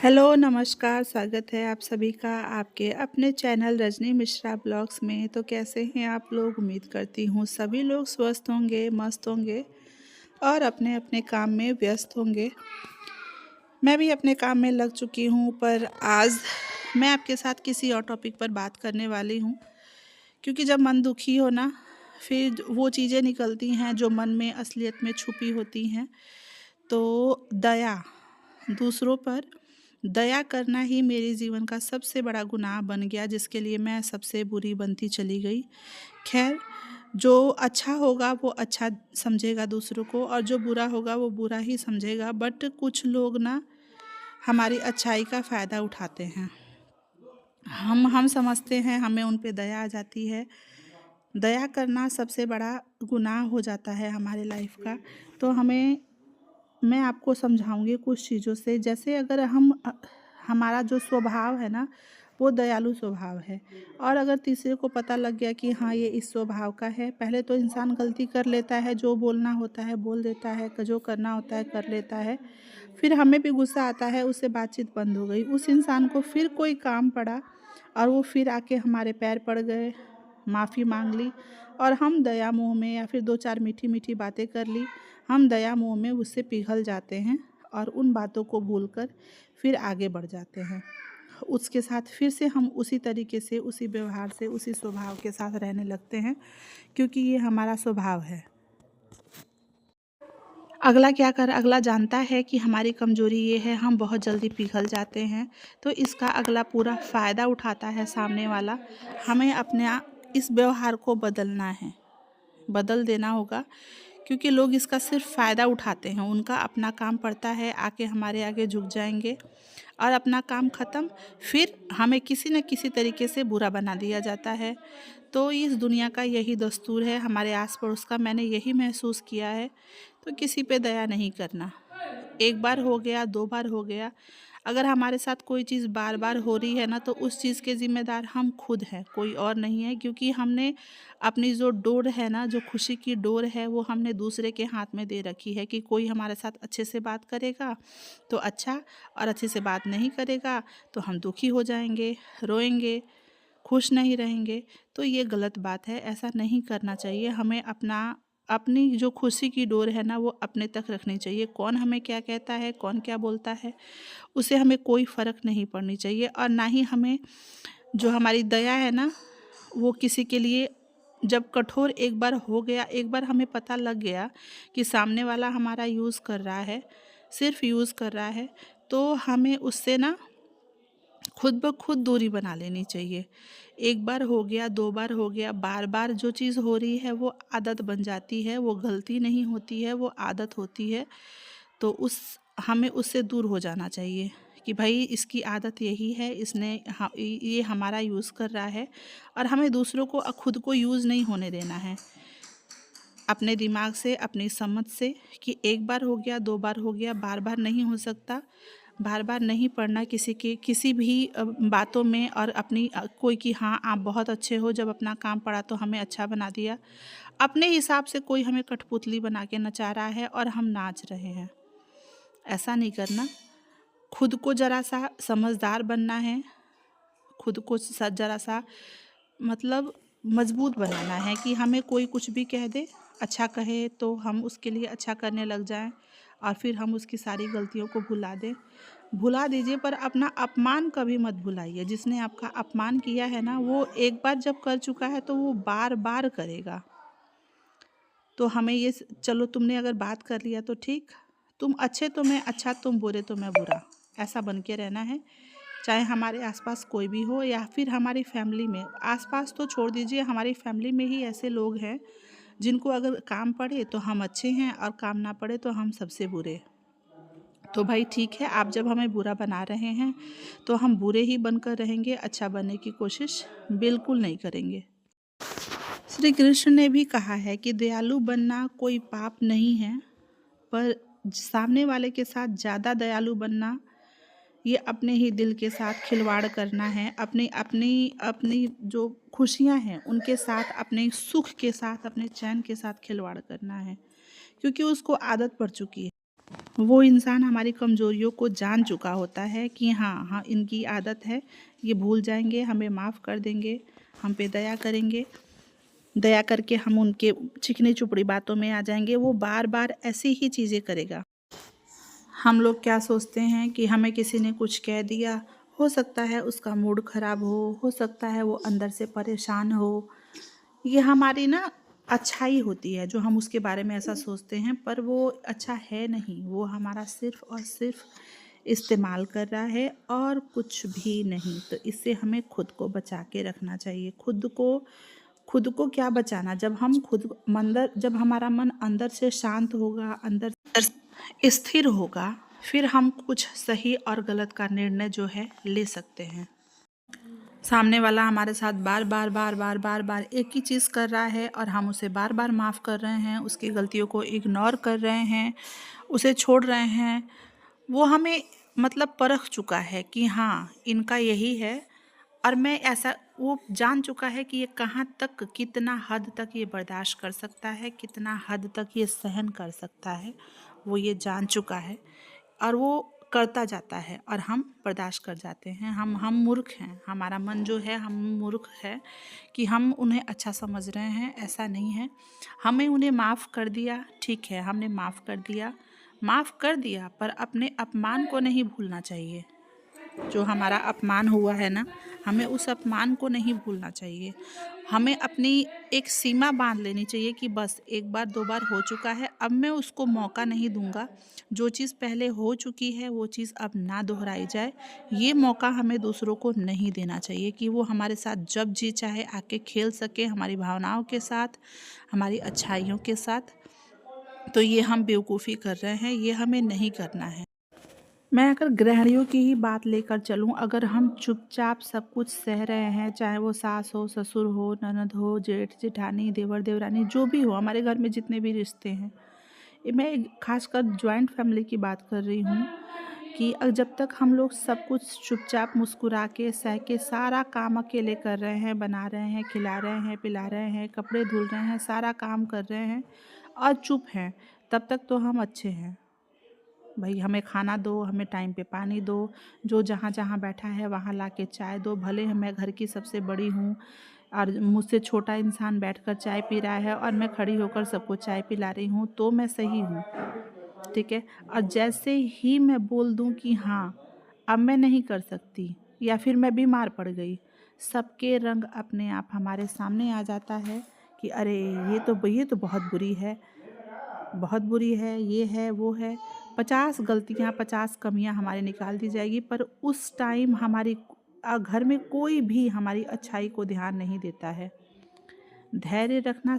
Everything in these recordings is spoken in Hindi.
हेलो, नमस्कार, स्वागत है आप सभी का आपके अपने चैनल रजनी मिश्रा ब्लॉग्स में। तो कैसे हैं आप लोग? उम्मीद करती हूँ सभी लोग स्वस्थ होंगे, मस्त होंगे और अपने-अपने काम में व्यस्त होंगे। मैं भी अपने काम में लग चुकी हूँ, पर आज मैं आपके साथ किसी और टॉपिक पर बात करने वाली हूँ, क्योंकि जब मन दुखी हो ना, फिर वो चीज़ें निकलती हैं जो मन में असलियत में छुपी होती हैं। तो दया, दूसरों पर दया करना ही मेरे जीवन का सबसे बड़ा गुनाह बन गया, जिसके लिए मैं सबसे बुरी बनती चली गई। खैर, जो अच्छा होगा वो अच्छा समझेगा दूसरों को, और जो बुरा होगा वो बुरा ही समझेगा। बट कुछ लोग ना हमारी अच्छाई का फ़ायदा उठाते हैं। हम समझते हैं हमें उन पे दया आ जाती है। दया करना सबसे बड़ा गुनाह हो जाता है हमारे लाइफ का। तो मैं आपको समझाऊँगी कुछ चीज़ों से। जैसे अगर हमारा जो स्वभाव है ना, वो दयालु स्वभाव है, और अगर तीसरे को पता लग गया कि हाँ, ये इस स्वभाव का है, पहले तो इंसान गलती कर लेता है, जो बोलना होता है बोल देता है, जो करना होता है कर लेता है। फिर हमें भी गुस्सा आता है, उससे बातचीत बंद हो गई। उस इंसान को फिर कोई काम पड़ा और वो फिर आके हमारे पैर पड़ गए, माफ़ी माँग ली, और हम दया मोह में, या फिर 2-4 मीठी-मीठी बातें कर ली, हम दया मोह में उससे पिघल जाते हैं और उन बातों को भूलकर फिर आगे बढ़ जाते हैं। उसके साथ फिर से हम उसी तरीके से, उसी व्यवहार से, उसी स्वभाव के साथ रहने लगते हैं, क्योंकि ये हमारा स्वभाव है। अगला जानता है कि हमारी कमज़ोरी ये है, हम बहुत जल्दी पिघल जाते हैं, तो इसका अगला पूरा फ़ायदा उठाता है सामने वाला। हमें इस व्यवहार को बदलना है, बदल देना होगा, क्योंकि लोग इसका सिर्फ फ़ायदा उठाते हैं। उनका अपना काम पड़ता है, आके हमारे आगे झुक जाएंगे और अपना काम ख़त्म, फिर हमें किसी न किसी तरीके से बुरा बना दिया जाता है। तो इस दुनिया का यही दस्तूर है, हमारे आस पड़ोस का मैंने यही महसूस किया है। तो किसी पे दया नहीं करना। एक बार हो गया, 2 बार हो गया, अगर हमारे साथ कोई चीज़ बार-बार हो रही है ना, तो उस चीज़ के ज़िम्मेदार हम खुद हैं, कोई और नहीं है। क्योंकि हमने अपनी जो डोर है ना, जो खुशी की डोर है, वो हमने दूसरे के हाथ में दे रखी है कि कोई हमारे साथ अच्छे से बात करेगा तो अच्छा, और अच्छे से बात नहीं करेगा तो हम दुखी हो जाएँगे, रोएँगे, खुश नहीं रहेंगे। तो ये गलत बात है, ऐसा नहीं करना चाहिए। हमें अपनी जो खुशी की डोर है ना, वो अपने तक रखनी चाहिए। कौन हमें क्या कहता है, कौन क्या बोलता है, उससे हमें कोई फ़र्क नहीं पड़नी चाहिए। और ना ही हमें जो हमारी दया है ना, वो किसी के लिए, जब कठोर एक बार हो गया, एक बार हमें पता लग गया कि सामने वाला हमारा यूज़ कर रहा है, सिर्फ़ यूज़ कर रहा है, तो हमें उससे ना खुद ब खुद दूरी बना लेनी चाहिए। एक बार हो गया, 2 बार हो गया, बार-बार जो चीज़ हो रही है वो आदत बन जाती है, वो गलती नहीं होती है, वो आदत होती है। तो हमें उससे दूर हो जाना चाहिए कि भाई इसकी आदत यही है, इसने ये हमारा यूज़ कर रहा है, और हमें दूसरों को खुद को यूज़ नहीं होने देना है। अपने दिमाग से, अपनी समझ से, कि एक बार हो गया, 2 बार हो गया, बार-बार नहीं हो सकता। बार-बार नहीं पड़ना किसी की किसी भी बातों में, और अपनी कोई कि हाँ, आप बहुत अच्छे हो, जब अपना काम पड़ा तो हमें अच्छा बना दिया। अपने हिसाब से कोई हमें कठपुतली बना के नचा रहा है और हम नाच रहे हैं। ऐसा नहीं करना। खुद को ज़रा-सा समझदार बनना है, खुद को ज़रा-सा मतलब मजबूत बनाना है कि हमें कोई कुछ भी कह दे, अच्छा कहे तो हम उसके लिए अच्छा करने लग जाएं, और फिर हम उसकी सारी गलतियों को भुला दें। भुला दीजिए, पर अपना अपमान कभी मत भुलाइए। जिसने आपका अपमान किया है ना, वो एक बार जब कर चुका है तो वो बार बार करेगा। तो हमें चलो, तुमने अगर बात कर लिया तो ठीक, तुम अच्छे तो मैं अच्छा, तुम बुरे तो मैं बुरा, ऐसा बन के रहना है। चाहे हमारे आसपास कोई भी हो, या फिर हमारी फैमिली में, आसपास तो छोड़ दीजिए, हमारी फैमिली में ही ऐसे लोग हैं जिनको अगर काम पड़े तो हम अच्छे हैं, और काम ना पड़े तो हम सबसे बुरे। तो भाई ठीक है, आप जब हमें बुरा बना रहे हैं तो हम बुरे ही बनकर रहेंगे, अच्छा बनने की कोशिश बिल्कुल नहीं करेंगे। श्री कृष्ण ने भी कहा है कि दयालु बनना कोई पाप नहीं है, पर सामने वाले के साथ ज़्यादा दयालु बनना, ये अपने ही दिल के साथ खिलवाड़ करना है। अपनी अपनी अपनी जो खुशियाँ हैं उनके साथ, अपने सुख के साथ, अपने चैन के साथ खिलवाड़ करना है, क्योंकि उसको आदत पड़ चुकी है। वो इंसान हमारी कमज़ोरियों को जान चुका होता है कि हाँ हाँ इनकी आदत है, ये भूल जाएंगे, हमें माफ़ कर देंगे, हम पे दया करेंगे, दया करके हम उनके चिकनी चुपड़ी बातों में आ जाएंगे। वो बार बार ऐसी ही चीज़ें करेगा। हम लोग क्या सोचते हैं कि हमें किसी ने कुछ कह दिया, हो सकता है उसका मूड ख़राब हो सकता है वो अंदर से परेशान हो। ये हमारी ना अच्छाई होती है जो हम उसके बारे में ऐसा सोचते हैं, पर वो अच्छा है नहीं। वो हमारा सिर्फ़ और सिर्फ़ इस्तेमाल कर रहा है और कुछ भी नहीं। तो इससे हमें खुद को बचा के रखना चाहिए। खुद को क्या बचाना, जब हम जब हमारा मन अंदर से शांत होगा, अंदर स्थिर होगा, फिर हम कुछ सही और गलत का निर्णय जो है ले सकते हैं। सामने वाला हमारे साथ बार बार बार बार बार बार एक ही चीज़ कर रहा है और हम उसे बार बार माफ़ कर रहे हैं, उसकी गलतियों को इग्नोर कर रहे हैं, उसे छोड़ रहे हैं। वो हमें मतलब परख चुका है कि हाँ इनका यही है, और मैं ऐसा वो जान चुका है कि ये कहाँ तक, कितना हद तक ये बर्दाश्त कर सकता है, कितना हद तक ये सहन कर सकता है। वो ये जान चुका है और वो करता जाता है और हम बर्दाश्त कर जाते हैं। हम मूर्ख हैं, हमारा मन जो है हम मूर्ख है कि हम उन्हें अच्छा समझ रहे हैं। ऐसा नहीं है। हमें उन्हें माफ़ कर दिया, ठीक है, हमने माफ़ कर दिया, पर अपने अपमान को नहीं भूलना चाहिए। जो हमारा अपमान हुआ है ना, हमें उस अपमान को नहीं भूलना चाहिए। हमें अपनी एक सीमा बांध लेनी चाहिए कि बस एक बार दो बार हो चुका है, अब मैं उसको मौका नहीं दूंगा। जो चीज़ पहले हो चुकी है वो चीज़ अब ना दोहराई जाए। ये मौका हमें दूसरों को नहीं देना चाहिए कि वो हमारे साथ जब जी चाहे आके खेल सके, हमारी भावनाओं के साथ, हमारी अच्छाइयों के साथ। तो ये हम बेवकूफ़ी कर रहे हैं, ये हमें नहीं करना है। मैं अगर गृहिणियों की ही बात लेकर चलूं, अगर हम चुपचाप सब कुछ सह रहे हैं, चाहे वो सास हो, ससुर हो, ननद हो, जेठ जेठानी, देवर देवरानी, जो भी हो, हमारे घर में जितने भी रिश्ते हैं, ये मैं खासकर जॉइंट फैमिली की बात कर रही हूँ कि जब तक हम लोग सब कुछ चुपचाप मुस्कुरा के सह के सारा काम अकेले कर रहे हैं, बना रहे हैं, खिला रहे हैं, पिला रहे हैं, कपड़े धुल रहे हैं, सारा काम कर रहे हैं और चुप हैं, तब तक तो हम अच्छे हैं। भाई हमें खाना दो, हमें टाइम पे पानी दो, जो जहाँ जहाँ बैठा है वहाँ ला के चाय दो। भले मैं घर की सबसे बड़ी हूँ और मुझसे छोटा इंसान बैठकर चाय पी रहा है और मैं खड़ी होकर सबको चाय पिला रही हूँ, तो मैं सही हूँ, ठीक है। और जैसे ही मैं बोल दूँ कि हाँ अब मैं नहीं कर सकती या फिर मैं बीमार पड़ गई, सबके रंग अपने आप हमारे सामने आ जाता है कि अरे ये तो बहुत बुरी है, बहुत बुरी है, ये है, वो है। 50 गलतियाँ, 50 कमियाँ हमारी निकाल दी जाएगी, पर उस टाइम हमारी घर में कोई भी हमारी अच्छाई को ध्यान नहीं देता है। धैर्य रखना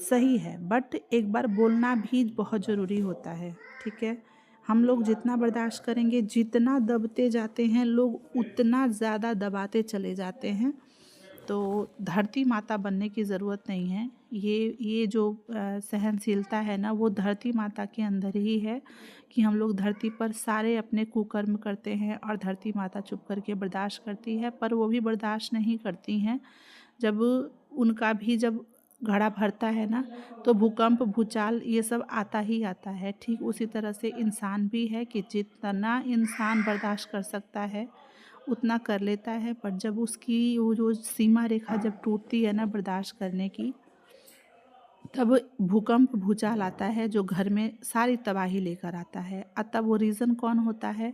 सही है, बट एक बार बोलना भी बहुत ज़रूरी होता है, ठीक है। हम लोग जितना बर्दाश्त करेंगे, जितना दबते जाते हैं लोग, उतना ज़्यादा दबाते चले जाते हैं। तो धरती माता बनने की ज़रूरत नहीं है। ये जो सहनशीलता है ना, वो धरती माता के अंदर ही है कि हम लोग धरती पर सारे अपने कुकर्म करते हैं और धरती माता चुप करके बर्दाश्त करती है। पर वो भी बर्दाश्त नहीं करती हैं जब उनका भी जब घड़ा भरता है ना, तो भूकंप, भूचाल ये सब आता ही आता है। ठीक उसी तरह से इंसान भी है कि जितना इंसान बर्दाश्त कर सकता है उतना कर लेता है, पर जब उसकी वो जो सीमा रेखा जब टूटती है ना बर्दाश्त करने की, तब भूकंप, भूचाल आता है जो घर में सारी तबाही लेकर आता है। तब वो रीज़न कौन होता है?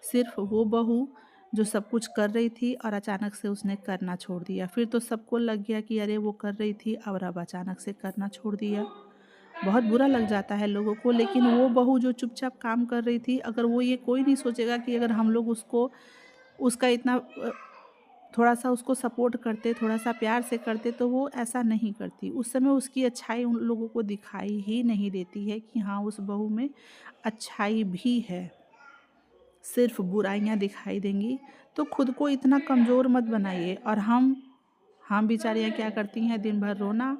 सिर्फ़ वो बहू जो सब कुछ कर रही थी और अचानक से उसने करना छोड़ दिया। फिर तो सबको लग गया कि अरे वो कर रही थी और अब अचानक से करना छोड़ दिया। बहुत बुरा लग जाता है लोगों को, लेकिन वो बहू जो चुपचाप काम कर रही थी, अगर वो ये कोई नहीं सोचेगा कि अगर हम लोग उसको उसका इतना थोड़ा-सा उसको सपोर्ट करते, थोड़ा-सा प्यार से करते, तो वो ऐसा नहीं करती। उस समय उसकी अच्छाई उन लोगों को दिखाई ही नहीं देती है कि हाँ, उस बहू में अच्छाई भी है। सिर्फ़ बुराइयाँ दिखाई देंगी। तो खुद को इतना कमज़ोर मत बनाइए। और हम बेचारियाँ क्या करती हैं, दिन भर रोना,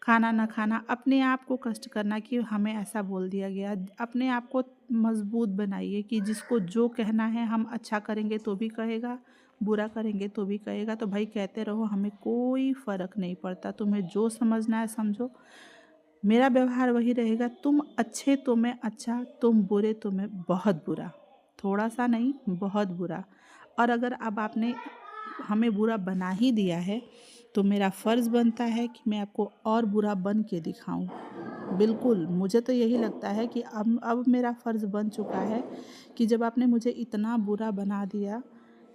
खाना ना खाना, अपने आप को कष्ट करना कि हमें ऐसा बोल दिया गया। अपने आप को मजबूत बनाइए कि जिसको जो कहना है, हम अच्छा करेंगे तो भी कहेगा, बुरा करेंगे तो भी कहेगा। तो भाई कहते रहो, हमें कोई फ़र्क नहीं पड़ता। तुम्हें जो समझना है समझो, मेरा व्यवहार वही रहेगा, तुम अच्छे तो मैं अच्छा, तुम बुरे तो मैं बहुत बुरा, थोड़ा सा नहीं बहुत बुरा। और अगर अब आपने हमें बुरा बना ही दिया है तो मेरा फ़र्ज़ बनता है कि मैं आपको और बुरा बन के दिखाऊं। बिल्कुल, मुझे तो यही लगता है कि अब मेरा फ़र्ज़ बन चुका है कि जब आपने मुझे इतना बुरा बना दिया,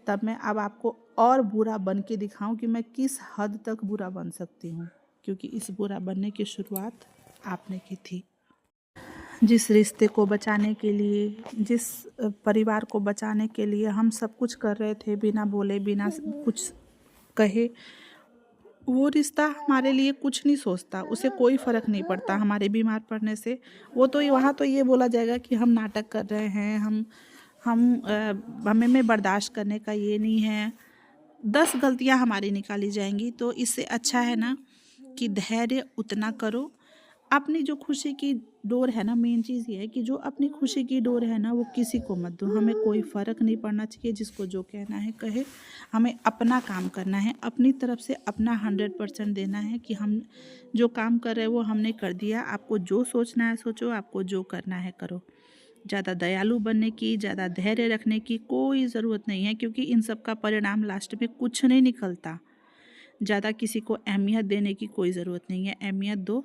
तब मैं अब आपको और बुरा बन के दिखाऊं कि मैं किस हद तक बुरा बन सकती हूँ, क्योंकि इस बुरा बनने की शुरुआत आपने की थी। जिस रिश्ते को बचाने के लिए, जिस परिवार को बचाने के लिए हम सब कुछ कर रहे थे, बिना बोले, बिना कुछ कहे, वो रिश्ता हमारे लिए कुछ नहीं सोचता, उसे कोई फ़र्क नहीं पड़ता हमारे बीमार पड़ने से। वो तो वहाँ तो ये बोला जाएगा कि हम नाटक कर रहे हैं, हमें में बर्दाश्त करने का ये नहीं है। 10 गलतियाँ हमारी निकाली जाएंगी, तो इससे अच्छा है ना कि धैर्य उतना करो। अपनी जो खुशी की डोर है ना, मेन चीज़ ये है कि जो अपनी खुशी की डोर है ना, वो किसी को मत दो। हमें कोई फ़र्क नहीं पड़ना चाहिए, जिसको जो कहना है कहे। हमें अपना काम करना है, अपनी तरफ से अपना 100% देना है कि हम जो काम कर रहे हैं वो हमने कर दिया। आपको जो सोचना है सोचो, आपको जो करना है करो। ज़्यादा दयालु बनने की, ज़्यादा धैर्य रखने की कोई ज़रूरत नहीं है, क्योंकि इन सब का परिणाम लास्ट में कुछ नहीं निकलता। ज़्यादा किसी को अहमियत देने की कोई ज़रूरत नहीं है, अहमियत दो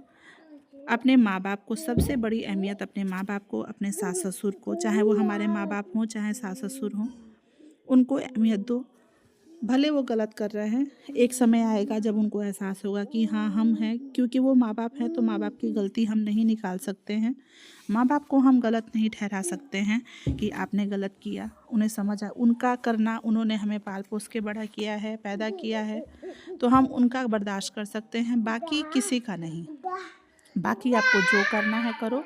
अपने माँ बाप को। सबसे बड़ी अहमियत अपने माँ बाप को, अपने सास ससुर को, चाहे वो हमारे माँ बाप हों चाहे सास ससुर हों, उनको अहमियत दो। भले वो गलत कर रहे हैं, एक समय आएगा जब उनको एहसास होगा कि हाँ हम हैं, क्योंकि वो माँ बाप हैं तो माँ बाप की गलती हम नहीं निकाल सकते हैं। माँ बाप को हम गलत नहीं ठहरा सकते हैं कि आपने गलत किया। उन्हें समझ आ, उनका करना, उन्होंने हमें पाल पोस के बड़ा किया है, पैदा किया है, तो हम उनका बर्दाश्त कर सकते हैं, बाकी किसी का नहीं। बाकी आपको जो करना है करो।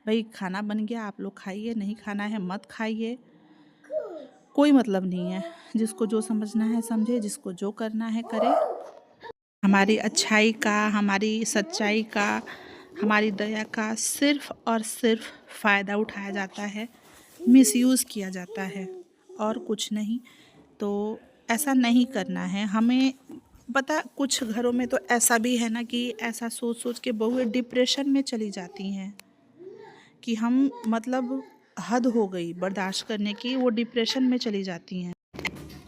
भाई खाना बन गया, आप लोग खाइए, नहीं खाना है मत खाइए, कोई मतलब नहीं है। जिसको जो समझना है समझे, जिसको जो करना है करे। हमारी अच्छाई का, हमारी सच्चाई का, हमारी दया का सिर्फ़ और सिर्फ़ फ़ायदा उठाया जाता है, मिसयूज़ किया जाता है, और कुछ नहीं। तो ऐसा नहीं करना है हमें। पता कुछ घरों में तो ऐसा भी है ना कि ऐसा सोच सोच के बहुएं डिप्रेशन में चली जाती हैं कि हम मतलब हद हो गई बर्दाश्त करने की, वो डिप्रेशन में चली जाती हैं।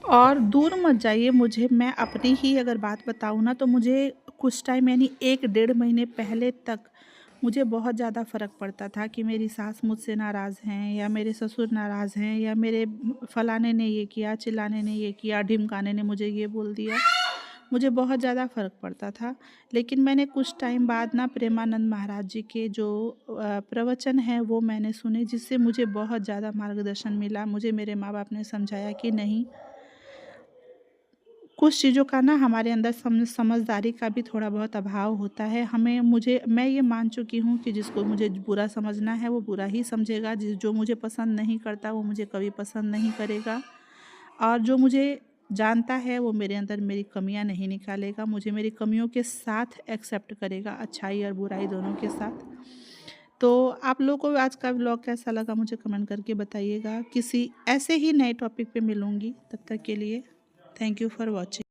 और दूर मत जाइए, मुझे मैं अपनी ही अगर बात बताऊँ ना, तो मुझे कुछ टाइम यानी 1 डेढ़ महीने पहले तक मुझे बहुत ज़्यादा फ़र्क पड़ता था कि मेरी सास मुझसे नाराज़ हैं, या मेरे ससुर नाराज़ हैं, या मेरे फलाने ने ये किया, चिल्लाने ने ये किया, ढिमकाने ने मुझे ये बोल दिया। मुझे बहुत ज़्यादा फ़र्क पड़ता था। लेकिन मैंने कुछ टाइम बाद ना प्रेमानंद महाराज जी के जो प्रवचन हैं वो मैंने सुने, जिससे मुझे बहुत ज़्यादा मार्गदर्शन मिला। मुझे मेरे माँ बाप ने समझाया कि नहीं, कुछ चीज़ों का ना हमारे अंदर समझदारी का भी थोड़ा बहुत अभाव होता है। मैं ये मान चुकी हूँ कि जिसको मुझे बुरा समझना है वो बुरा ही समझेगा, जो मुझे पसंद नहीं करता वो मुझे कभी पसंद नहीं करेगा, और जो मुझे जानता है वो मेरे अंदर मेरी कमियां नहीं निकालेगा, मुझे मेरी कमियों के साथ एक्सेप्ट करेगा, अच्छाई और बुराई दोनों के साथ। तो आप लोगों को आज का व्लॉग कैसा लगा मुझे कमेंट करके बताइएगा। किसी ऐसे ही नए टॉपिक पे मिलूँगी, तब तक के लिए थैंक यू फॉर वॉचिंग।